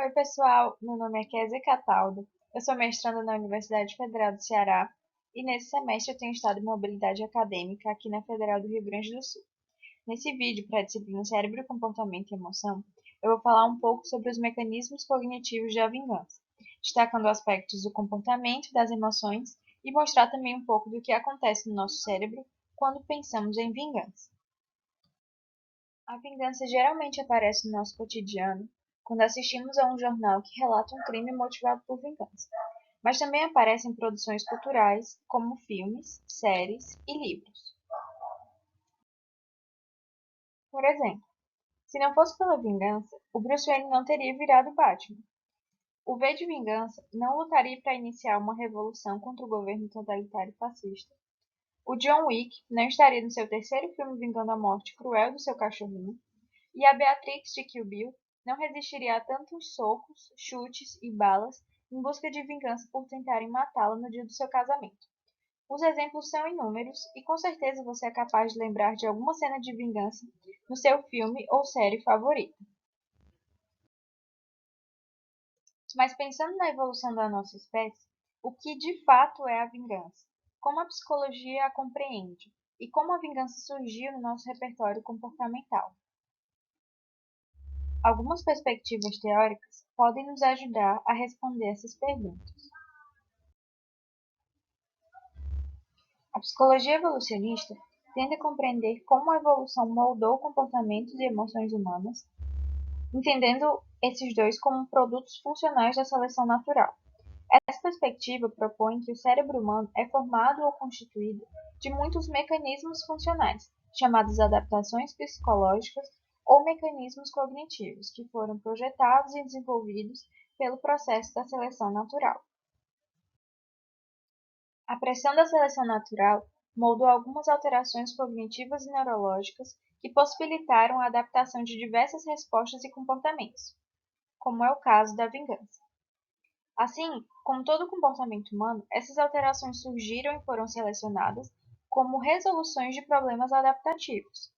Oi, pessoal. Meu nome é Kézia Cataldo. Eu sou mestranda na Universidade Federal do Ceará e nesse semestre eu tenho estado em mobilidade acadêmica aqui na Federal do Rio Grande do Sul. Nesse vídeo, para a disciplina Cérebro, Comportamento e Emoção, eu vou falar um pouco sobre os mecanismos cognitivos da vingança, destacando aspectos do comportamento, das emoções e mostrar também um pouco do que acontece no nosso cérebro quando pensamos em vingança. A vingança geralmente aparece no nosso cotidiano quando assistimos a um jornal que relata um crime motivado por vingança, mas também aparece em produções culturais, como filmes, séries e livros. Por exemplo, se não fosse pela vingança, o Bruce Wayne não teria virado Batman. O V de Vingança não lutaria para iniciar uma revolução contra o governo totalitário fascista. O John Wick não estaria no seu terceiro filme vingando a morte cruel do seu cachorrinho. E a Beatrix de Kill Bill não resistiria a tantos socos, chutes e balas em busca de vingança por tentarem matá-la no dia do seu casamento. Os exemplos são inúmeros e com certeza você é capaz de lembrar de alguma cena de vingança no seu filme ou série favorita. Mas pensando na evolução da nossa espécie, o que de fato é a vingança? Como a psicologia a compreende? E como a vingança surgiu no nosso repertório comportamental? Algumas perspectivas teóricas podem nos ajudar a responder essas perguntas. A psicologia evolucionista tenta compreender como a evolução moldou comportamentos e emoções humanas, entendendo esses dois como produtos funcionais da seleção natural. Essa perspectiva propõe que o cérebro humano é formado ou constituído de muitos mecanismos funcionais, chamados adaptações psicológicas ou mecanismos cognitivos, que foram projetados e desenvolvidos pelo processo da seleção natural. A pressão da seleção natural moldou algumas alterações cognitivas e neurológicas que possibilitaram a adaptação de diversas respostas e comportamentos, como é o caso da vingança. Assim, como todo comportamento humano, essas alterações surgiram e foram selecionadas como resoluções de problemas adaptativos.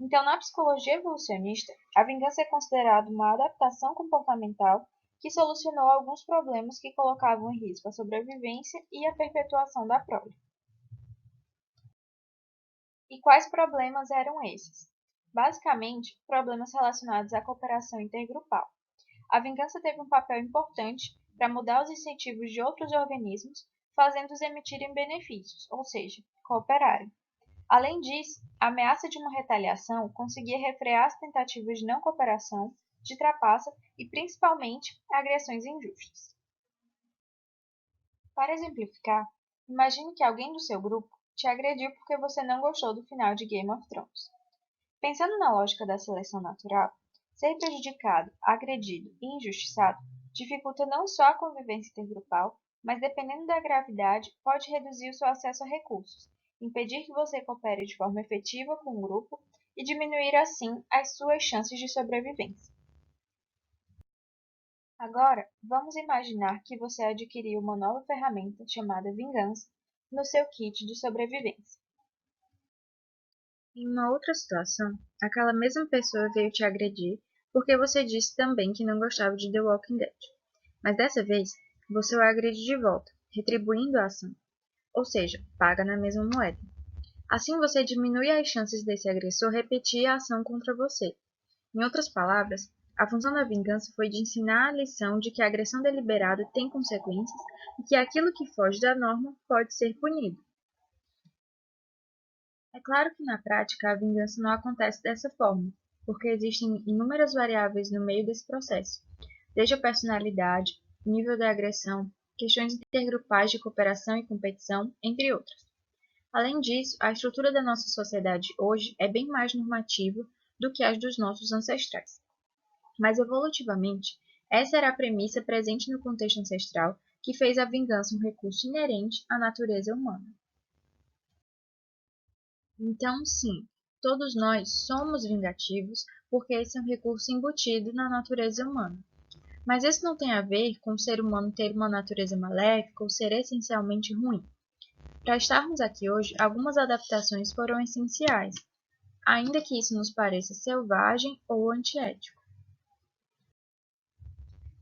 Então, na psicologia evolucionista, a vingança é considerada uma adaptação comportamental que solucionou alguns problemas que colocavam em risco a sobrevivência e a perpetuação da prole. E quais problemas eram esses? Basicamente, problemas relacionados à cooperação intergrupal. A vingança teve um papel importante para mudar os incentivos de outros organismos, fazendo-os emitirem benefícios, ou seja, cooperarem. Além disso, a ameaça de uma retaliação conseguia refrear as tentativas de não cooperação, de trapaça e, principalmente, agressões injustas. Para exemplificar, imagine que alguém do seu grupo te agrediu porque você não gostou do final de Game of Thrones. Pensando na lógica da seleção natural, ser prejudicado, agredido e injustiçado dificulta não só a convivência intergrupal, mas dependendo da gravidade, pode reduzir o seu acesso a recursos, impedir que você coopere de forma efetiva com o grupo e diminuir assim as suas chances de sobrevivência. Agora, vamos imaginar que você adquiriu uma nova ferramenta chamada vingança no seu kit de sobrevivência. Em uma outra situação, aquela mesma pessoa veio te agredir porque você disse também que não gostava de The Walking Dead. Mas dessa vez, você o agride de volta, retribuindo a ação, ou seja, paga na mesma moeda. Assim você diminui as chances desse agressor repetir a ação contra você. Em outras palavras, a função da vingança foi de ensinar a lição de que a agressão deliberada tem consequências e que aquilo que foge da norma pode ser punido. É claro que na prática a vingança não acontece dessa forma, porque existem inúmeras variáveis no meio desse processo, desde a personalidade, nível da agressão, questões intergrupais de cooperação e competição, entre outras. Além disso, a estrutura da nossa sociedade hoje é bem mais normativa do que as dos nossos ancestrais. Mas evolutivamente, essa era a premissa presente no contexto ancestral que fez a vingança um recurso inerente à natureza humana. Então, sim, todos nós somos vingativos porque esse é um recurso embutido na natureza humana. Mas isso não tem a ver com o ser humano ter uma natureza maléfica ou ser essencialmente ruim. Para estarmos aqui hoje, algumas adaptações foram essenciais, ainda que isso nos pareça selvagem ou antiético.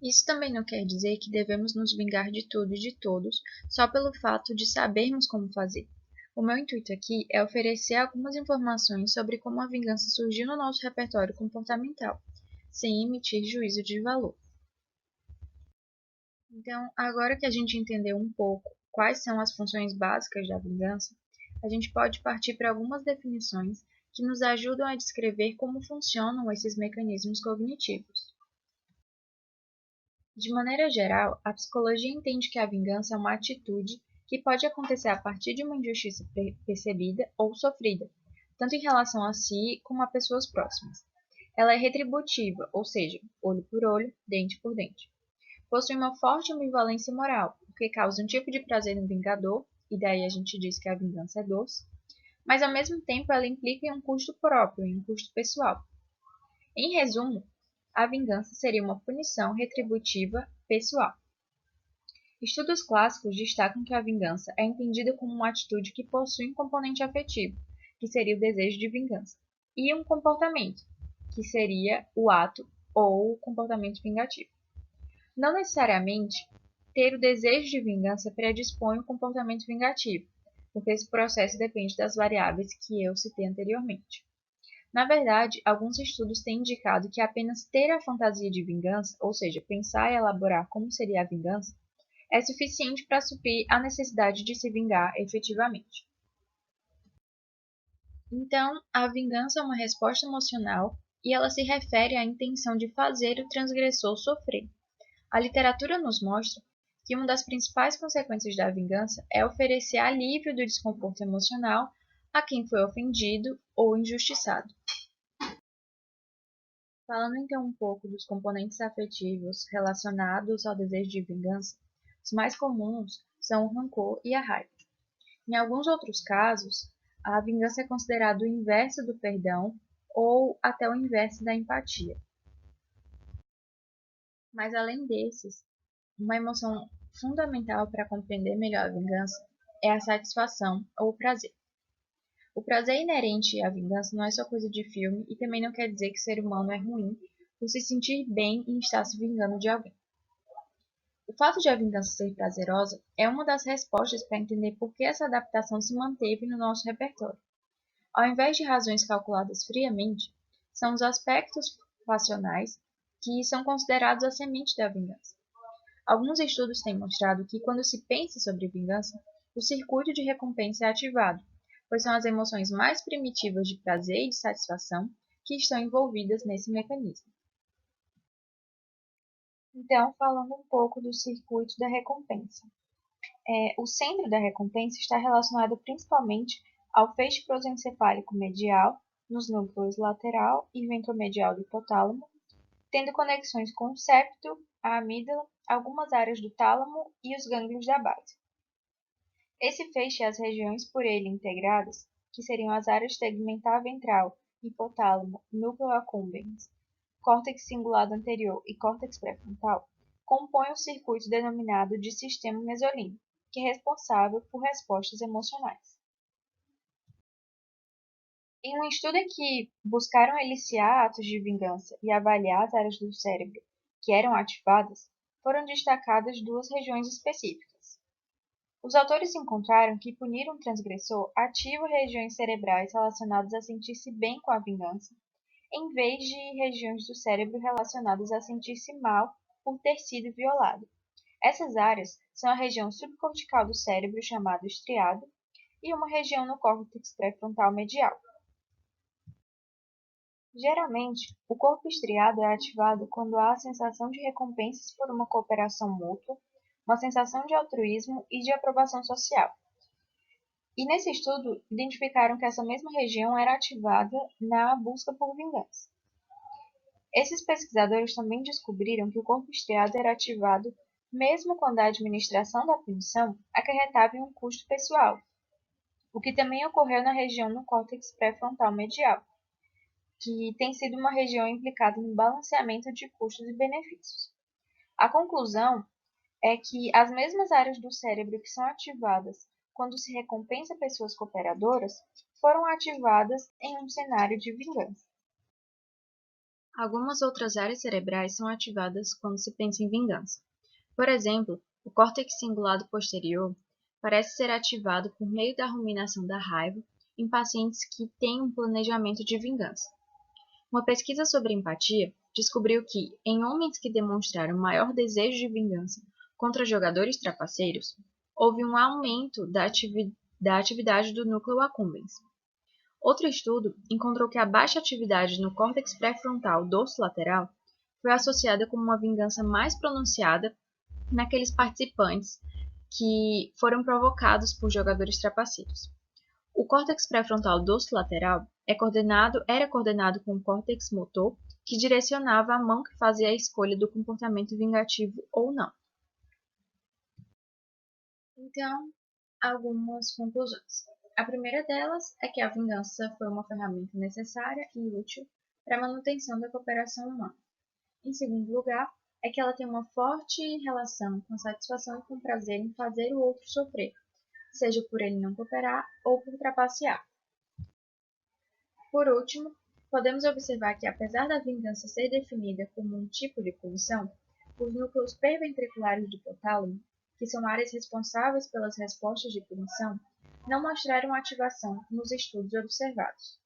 Isso também não quer dizer que devemos nos vingar de tudo e de todos só pelo fato de sabermos como fazer. O meu intuito aqui é oferecer algumas informações sobre como a vingança surgiu no nosso repertório comportamental, sem emitir juízo de valor. Então, agora que a gente entendeu um pouco quais são as funções básicas da vingança, a gente pode partir para algumas definições que nos ajudam a descrever como funcionam esses mecanismos cognitivos. De maneira geral, a psicologia entende que a vingança é uma atitude que pode acontecer a partir de uma injustiça percebida ou sofrida, tanto em relação a si como a pessoas próximas. Ela é retributiva, ou seja, olho por olho, dente por dente. Possui uma forte ambivalência moral, porque causa um tipo de prazer no vingador, e daí a gente diz que a vingança é doce, mas ao mesmo tempo ela implica em um custo próprio, em um custo pessoal. Em resumo, a vingança seria uma punição retributiva pessoal. Estudos clássicos destacam que a vingança é entendida como uma atitude que possui um componente afetivo, que seria o desejo de vingança, e um comportamento, que seria o ato ou o comportamento vingativo. Não necessariamente ter o desejo de vingança predispõe o comportamento vingativo, porque esse processo depende das variáveis que eu citei anteriormente. Na verdade, alguns estudos têm indicado que apenas ter a fantasia de vingança, ou seja, pensar e elaborar como seria a vingança, é suficiente para suprir a necessidade de se vingar efetivamente. Então, a vingança é uma resposta emocional e ela se refere à intenção de fazer o transgressor sofrer. A literatura nos mostra que uma das principais consequências da vingança é oferecer alívio do desconforto emocional a quem foi ofendido ou injustiçado. Falando então um pouco dos componentes afetivos relacionados ao desejo de vingança, os mais comuns são o rancor e a raiva. Em alguns outros casos, a vingança é considerada o inverso do perdão ou até o inverso da empatia. Mas além desses, uma emoção fundamental para compreender melhor a vingança é a satisfação ou o prazer. O prazer inerente à vingança não é só coisa de filme e também não quer dizer que o ser humano é ruim por se sentir bem em estar se vingando de alguém. O fato de a vingança ser prazerosa é uma das respostas para entender por que essa adaptação se manteve no nosso repertório. Ao invés de razões calculadas friamente, são os aspectos passionais que são considerados a semente da vingança. Alguns estudos têm mostrado que, quando se pensa sobre vingança, o circuito de recompensa é ativado, pois são as emoções mais primitivas de prazer e de satisfação que estão envolvidas nesse mecanismo. Então, falando um pouco do circuito da recompensa. O centro da recompensa está relacionado principalmente ao feixe prosencefálico medial, nos núcleos lateral e ventromedial do hipotálamo, tendo conexões com o septo, a amígdala, algumas áreas do tálamo e os gânglios da base. Esse feixe e as regiões por ele integradas, que seriam as áreas tegmentar ventral, hipotálamo, núcleo accumbens, córtex cingulado anterior e córtex pré-frontal, compõem o circuito denominado de sistema mesolímbico, que é responsável por respostas emocionais. Em um estudo em que buscaram eliciar atos de vingança e avaliar as áreas do cérebro que eram ativadas, foram destacadas duas regiões específicas. Os autores encontraram que punir um transgressor ativa regiões cerebrais relacionadas a sentir-se bem com a vingança, em vez de regiões do cérebro relacionadas a sentir-se mal por ter sido violado. Essas áreas são a região subcortical do cérebro, chamada estriado, e uma região no córtex pré-frontal medial. Geralmente, o corpo estriado é ativado quando há a sensação de recompensas por uma cooperação mútua, uma sensação de altruísmo e de aprovação social. E nesse estudo, identificaram que essa mesma região era ativada na busca por vingança. Esses pesquisadores também descobriram que o corpo estriado era ativado mesmo quando a administração da punição acarretava em um custo pessoal, o que também ocorreu na região no córtex pré-frontal medial, que tem sido uma região implicada no balanceamento de custos e benefícios. A conclusão é que as mesmas áreas do cérebro que são ativadas quando se recompensa pessoas cooperadoras foram ativadas em um cenário de vingança. Algumas outras áreas cerebrais são ativadas quando se pensa em vingança. Por exemplo, o córtex cingulado posterior parece ser ativado por meio da ruminação da raiva em pacientes que têm um planejamento de vingança. Uma pesquisa sobre empatia descobriu que, em homens que demonstraram maior desejo de vingança contra jogadores trapaceiros, houve um aumento da atividade do núcleo accumbens. Outro estudo encontrou que a baixa atividade no córtex pré-frontal dorsolateral foi associada com uma vingança mais pronunciada naqueles participantes que foram provocados por jogadores trapaceiros. O córtex pré-frontal dorsolateral era coordenado com o córtex motor, que direcionava a mão que fazia a escolha do comportamento vingativo ou não. Então, algumas conclusões. A primeira delas é que a vingança foi uma ferramenta necessária e útil para a manutenção da cooperação humana. Em segundo lugar, é que ela tem uma forte relação com a satisfação e com o prazer em fazer o outro sofrer, seja por ele não cooperar ou por trapacear. Por último, podemos observar que, apesar da vingança ser definida como um tipo de punição, os núcleos perventriculares do hipotálamo, que são áreas responsáveis pelas respostas de punição, não mostraram ativação nos estudos observados.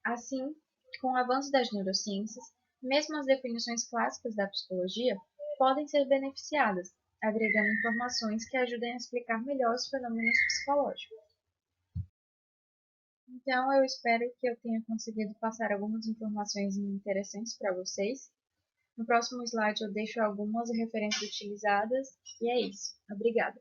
Assim, com o avanço das neurociências, mesmo as definições clássicas da psicologia podem ser beneficiadas, agregando informações que ajudem a explicar melhor os fenômenos psicológicos. Então, eu espero que eu tenha conseguido passar algumas informações interessantes para vocês. No próximo slide eu deixo algumas referências utilizadas e é isso. Obrigada!